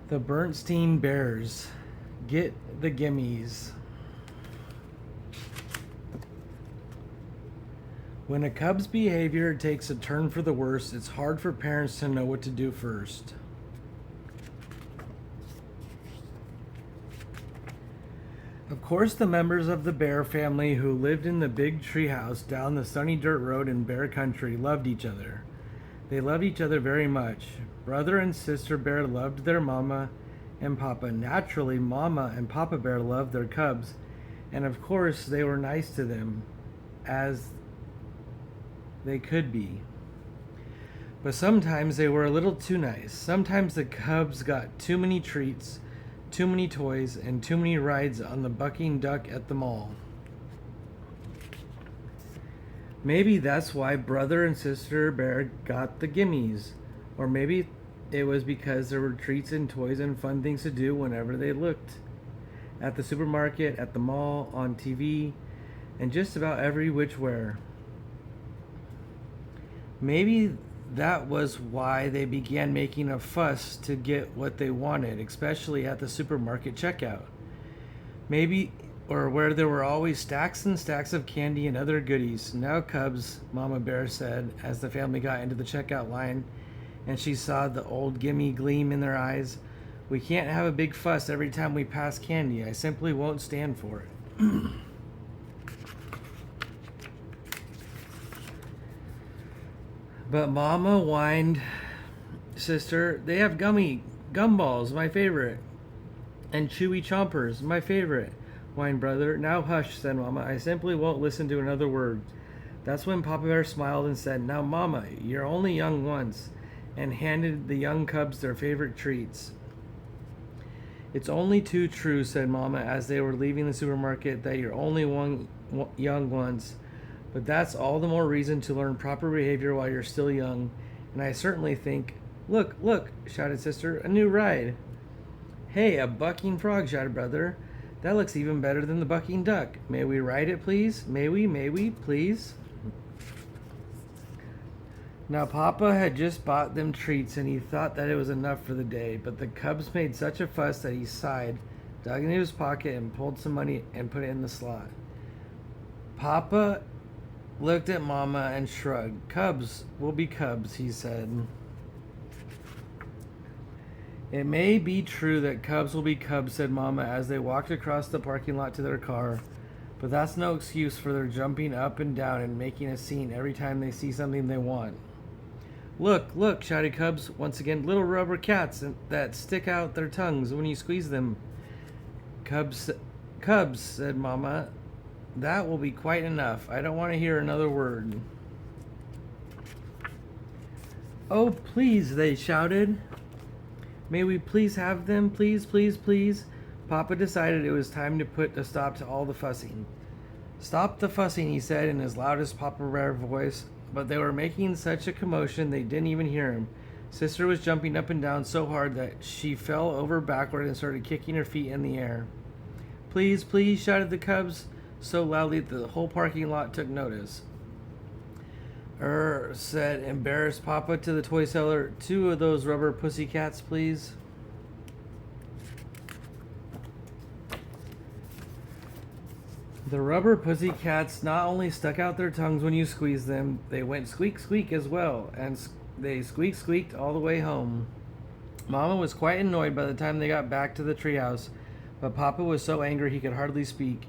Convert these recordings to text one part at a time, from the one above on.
The Berenstain Bears. Get the Gimmies. When a cub's behavior takes a turn for the worse, it's hard for parents to know what to do first. Of course, the members of the Bear family who lived in the big treehouse down the sunny dirt road in Bear Country loved each other. They loved each other very much. Brother and sister Bear loved their mama and papa. Naturally, mama and papa Bear loved their cubs, and of course, they were nice to them, as they could be. But sometimes they were a little too nice. Sometimes the cubs got too many treats, too many toys, and too many rides on the bucking duck at the mall. Maybe that's why brother and sister Bear got the Gimmies. Or maybe it was because there were treats and toys and fun things to do whenever they looked. At the supermarket, at the mall, on TV, and just about every which where. Maybe that was why they began making a fuss to get what they wanted, especially at the supermarket checkout. Maybe, or where there were always stacks and stacks of candy and other goodies. Now, cubs, Mama Bear said, as the family got into the checkout line and she saw the old gimme gleam in their eyes. We can't have a big fuss every time we pass candy. I simply won't stand for it. But Mama whined, Sister, they have gumballs, my favorite. And chewy chompers, my favorite, whined Brother. Now hush, said Mama. I simply won't listen to another word. That's when Papa Bear smiled and said, Now, Mama, you're only young once, and handed the young cubs their favorite treats. It's only too true, said Mama, as they were leaving the supermarket, that you're only young once. But that's all the more reason to learn proper behavior while you're still young. And I certainly think, Look, look, shouted Sister, a new ride. Hey, a bucking frog, shouted Brother. That looks even better than the bucking duck. May we ride it, please? May we, please? Now, Papa had just bought them treats, and he thought that it was enough for the day. But the cubs made such a fuss that he sighed, dug into his pocket, and pulled some money and put it in the slot. Papa looked at Mama and shrugged. Cubs will be cubs, he said. It may be true that cubs will be cubs, said Mama as they walked across the parking lot to their car. But that's no excuse for their jumping up and down and making a scene every time they see something they want. Look, look, shouted Cubs once again. Little rubber cats that stick out their tongues when you squeeze them. Cubs, said Mama. That will be quite enough. I don't want to hear another word. Oh, please, they shouted. May we please have them? Please, please, please. Papa decided it was time to put a stop to all the fussing. Stop the fussing, he said in his loudest Papa Bear voice, but they were making such a commotion they didn't even hear him. Sister was jumping up and down so hard that she fell over backward and started kicking her feet in the air. Please, please, shouted the cubs so loudly that the whole parking lot took notice. Said embarrassed Papa to the toy seller, 2 of those rubber pussy cats, please. The rubber pussy cats not only stuck out their tongues when you squeezed them, they went squeak squeak as well, and they squeaked all the way home. Mama was quite annoyed by the time they got back to the treehouse, but Papa was so angry he could hardly speak.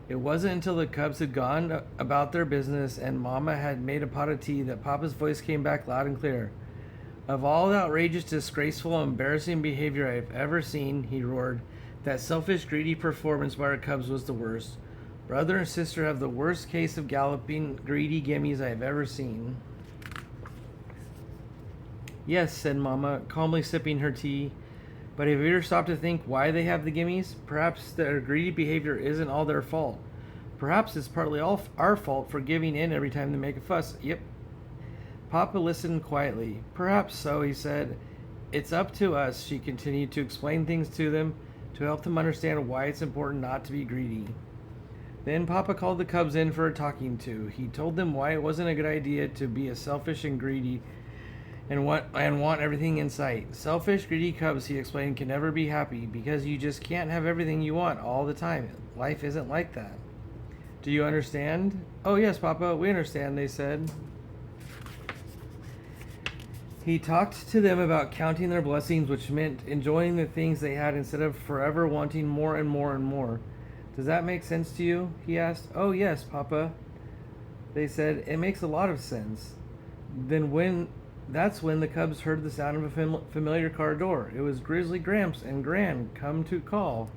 It wasn't until the cubs had gone about their business and Mama had made a pot of tea that Papa's voice came back loud and clear. Of all the outrageous, disgraceful, embarrassing behavior I've ever seen, he roared, that selfish, greedy performance by our cubs was the worst. Brother and sister have the worst case of galloping, greedy gimmies I have ever seen. Yes, said Mama, calmly sipping her tea. But have you ever stopped to think why they have the gimmies? Perhaps their greedy behavior isn't all their fault. Perhaps it's partly all our fault for giving in every time they make a fuss. Yep. Papa listened quietly. Perhaps so, he said. It's up to us, she continued, to explain things to them, to help them understand why it's important not to be greedy. Then Papa called the cubs in for a talking to. He told them why it wasn't a good idea to be as selfish and greedy and want everything in sight. Selfish, greedy cubs, he explained, can never be happy because you just can't have everything you want all the time. Life isn't like that. Do you understand? Oh, yes, Papa, we understand, they said. He talked to them about counting their blessings, which meant enjoying the things they had instead of forever wanting more and more and more. Does that make sense to you? He asked. Oh, yes, Papa. They said, it makes a lot of sense. That's when the cubs heard the sound of a familiar car door. It was Grizzly Gramps and Gran come to call.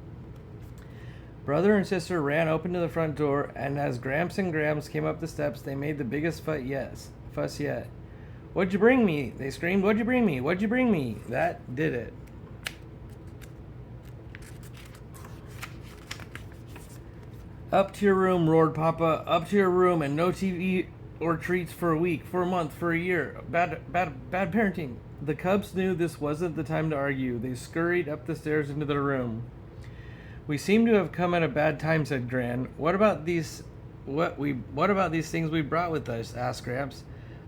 Brother and sister ran open to the front door, and as Gramps and Grams came up the steps, they made the biggest fuss yet. What'd you bring me? They screamed. What'd you bring me? What'd you bring me? That did it. Up to your room, roared Papa. Up to your room, and no TV or treats for a week, for a month, for a year. Bad parenting. The cubs knew this wasn't the time to argue. They scurried up the stairs into their room. We seem to have come at a bad time, said Gran. What about these things we brought with us? Asked Gramps.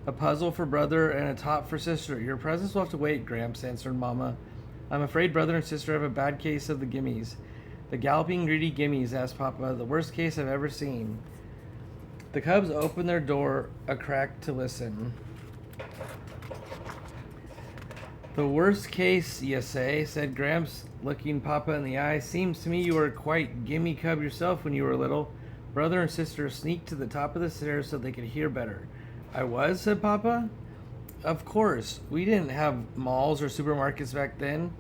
A puzzle for brother and a top for sister. Your presents will have to wait, Gramps answered Mama. I'm afraid brother and sister have a bad case of the Gimmies. The galloping greedy Gimmies, asked Papa. The worst case I've ever seen. The cubs opened their door a crack to listen. The worst case, you say, said Gramps, looking Papa in the eye. Seems to me you were quite gimme cub yourself when you were little. Brother and sister sneaked to the top of the stairs so they could hear better. I was, said Papa. Of course, we didn't have malls or supermarkets back then,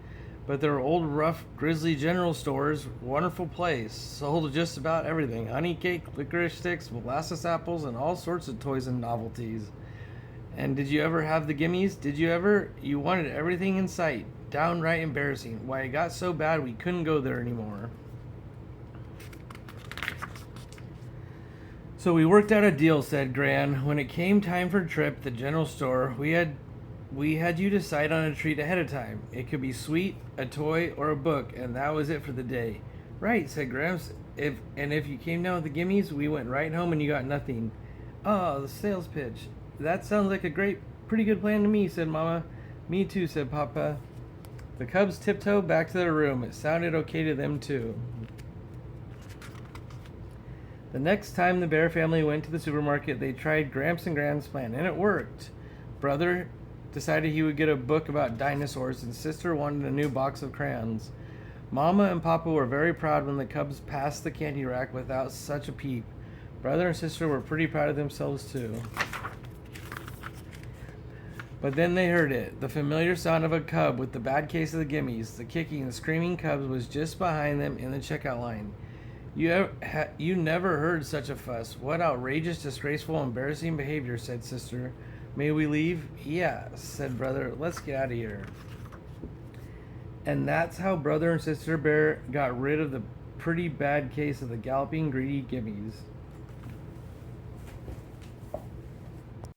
but there were old rough grizzly general stores, wonderful place, sold just about everything. Honey cake, licorice sticks, molasses apples, and all sorts of toys and novelties. And did you ever have the Gimmies? Did you ever? You wanted everything in sight. Downright embarrassing. Why, it got so bad we couldn't go there anymore. So we worked out a deal, said Gran. When it came time for a trip to the general store, we had you decide on a treat ahead of time. It could be sweet, a toy, or a book, and that was it for the day. Right, said Gramps. If you came down with the Gimmies, we went right home and you got nothing. Oh, the sales pitch. That sounds like a pretty good plan to me, said Mama. Me too, said Papa. The cubs tiptoed back to their room. It sounded okay to them too. The next time the Bear family went to the supermarket, they tried Gramps and Gran's plan, and it worked. Brother decided he would get a book about dinosaurs, and sister wanted a new box of crayons. Mama and Papa were very proud when the cubs passed the candy rack without such a peep. Brother and sister were pretty proud of themselves too. But then they heard it. The familiar sound of a cub with the bad case of the Gimmies. The kicking and screaming cubs was just behind them in the checkout line. You never heard such a fuss. What outrageous, disgraceful, embarrassing behavior, said sister. May we leave? Yeah, said brother. Let's get out of here. And that's how brother and sister Bear got rid of the pretty bad case of the galloping, greedy Gimmies.